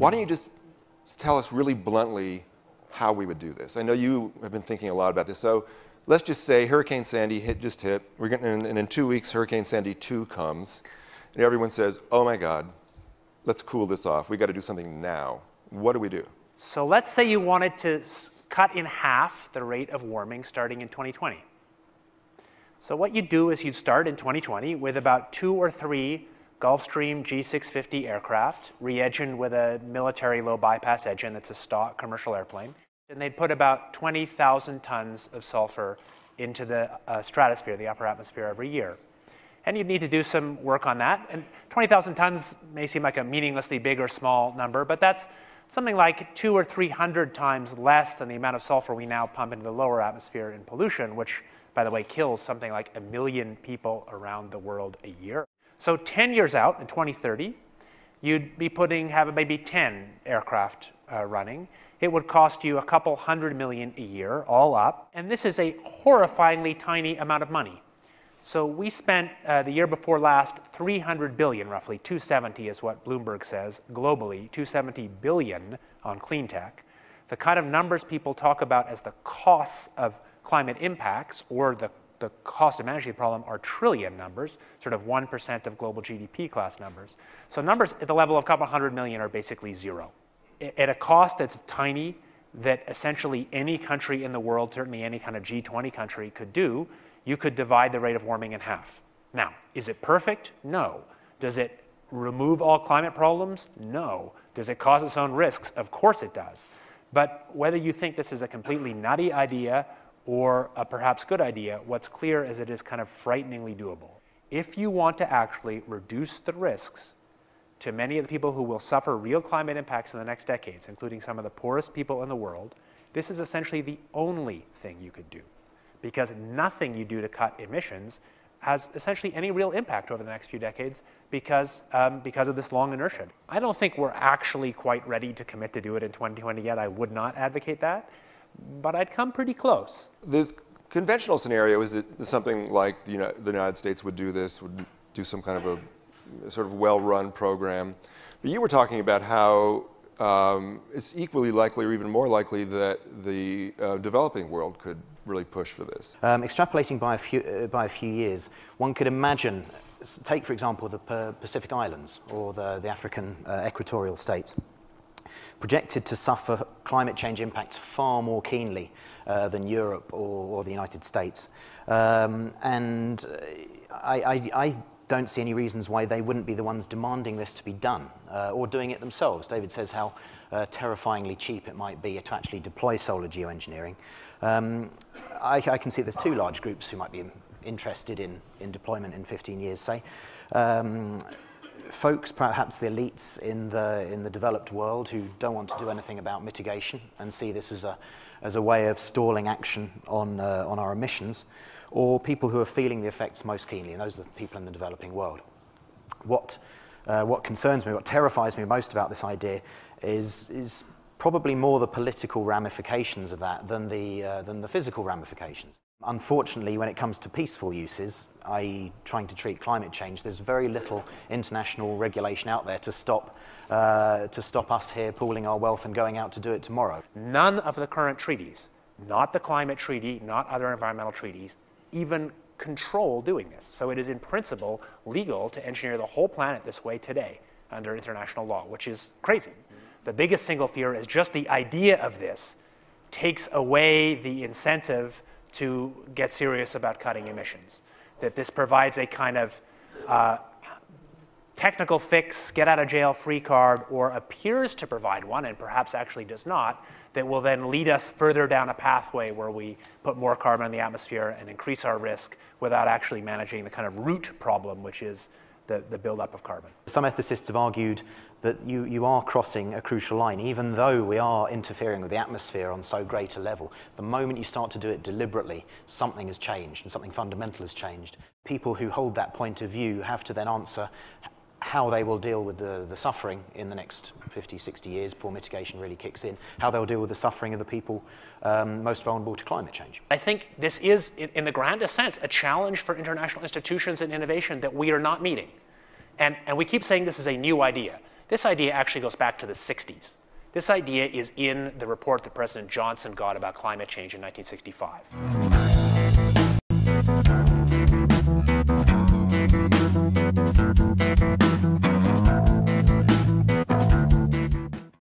Why don't you just tell us really bluntly how we would do this? I know you have been thinking a lot about this. So let's just say Hurricane Sandy just hit. We're getting, and in 2 weeks, Hurricane Sandy 2 comes. And everyone says, oh my God, let's cool this off. We got to do something now. What do we do? So let's say you wanted to cut in half the rate of warming starting in 2020. So what you'd do is you'd start in 2020 with about 2 or 3 Gulfstream G650 aircraft, re-engined with a military low bypass engine that's a stock commercial airplane. And they'd put about 20,000 tons of sulfur into the stratosphere, the upper atmosphere, every year. And you'd need to do some work on that. And 20,000 tons may seem like a meaninglessly big or small number, but that's something like 200 or 300 times less than the amount of sulfur we now pump into the lower atmosphere in pollution, which, by the way, kills something like 1 million people around the world a year. So 10 years out, in 2030, you'd be having maybe 10 aircraft running. It would cost you a couple $100 million a year, all up. And this is a horrifyingly tiny amount of money. So we spent the year before last 300 billion, roughly 270 is what Bloomberg says globally, 270 billion on clean tech. The kind of numbers people talk about as the costs of climate impacts or the cost of managing the problem are trillion numbers, sort of 1% of global GDP class numbers. So numbers at the level of a couple $100 million are basically zero. At a cost that's tiny, that essentially any country in the world, certainly any kind of G20 country could do, you could divide the rate of warming in half. Now, is it perfect? No. Does it remove all climate problems? No. Does it cause its own risks? Of course it does. But whether you think this is a completely nutty idea or a perhaps good idea, what's clear is it is kind of frighteningly doable. If you want to actually reduce the risks to many of the people who will suffer real climate impacts in the next decades, including some of the poorest people in the world, this is essentially the only thing you could do. Because nothing you do to cut emissions has essentially any real impact over the next few decades because of this long inertia. I don't think we're actually quite ready to commit to do it in 2020 yet. I would not advocate that, but I'd come pretty close. The conventional scenario is that something like the United States would do this, would do some kind of a sort of well-run program. But you were talking about how it's equally likely or even more likely that the developing world could really push for this. Extrapolating by a few years, one could imagine, take for example the Pacific Islands or the African equatorial states, projected to suffer climate change impacts far more keenly than Europe or the United States. And I don't see any reasons why they wouldn't be the ones demanding this to be done or doing it themselves. David says how terrifyingly cheap it might be to actually deploy solar geoengineering. I can see there's 2 large groups who might be interested in deployment in 15 years, say. Folks, perhaps the elites in the developed world who don't want to do anything about mitigation and see this as a way of stalling action on our emissions, or people who are feeling the effects most keenly, and those are the people in the developing world. What concerns me, what terrifies me most about this idea is probably more the political ramifications of that than the physical ramifications. Unfortunately, when it comes to peaceful uses, i.e. trying to treat climate change, there's very little international regulation out there to stop us here pooling our wealth and going out to do it tomorrow. None of the current treaties, not the climate treaty, not other environmental treaties, even control doing this. So it is in principle legal to engineer the whole planet this way today under international law, which is crazy. The biggest single fear is just the idea of this takes away the incentive to get serious about cutting emissions. That this provides a kind of technical fix, get out of jail free card, or appears to provide one, and perhaps actually does not, that will then lead us further down a pathway where we put more carbon in the atmosphere and increase our risk without actually managing the kind of root problem, which is the buildup of carbon. Some ethicists have argued that you are crossing a crucial line, even though we are interfering with the atmosphere on so great a level. The moment you start to do it deliberately, something has changed, and something fundamental has changed. People who hold that point of view have to then answer how they will deal with the suffering in the next 50, 60 years before mitigation really kicks in, how they'll deal with the suffering of the people most vulnerable to climate change. I think this is, in the grandest sense, a challenge for international institutions and innovation that we are not meeting. And we keep saying this is a new idea. This idea actually goes back to the 60s. This idea is in the report that President Johnson got about climate change in 1965.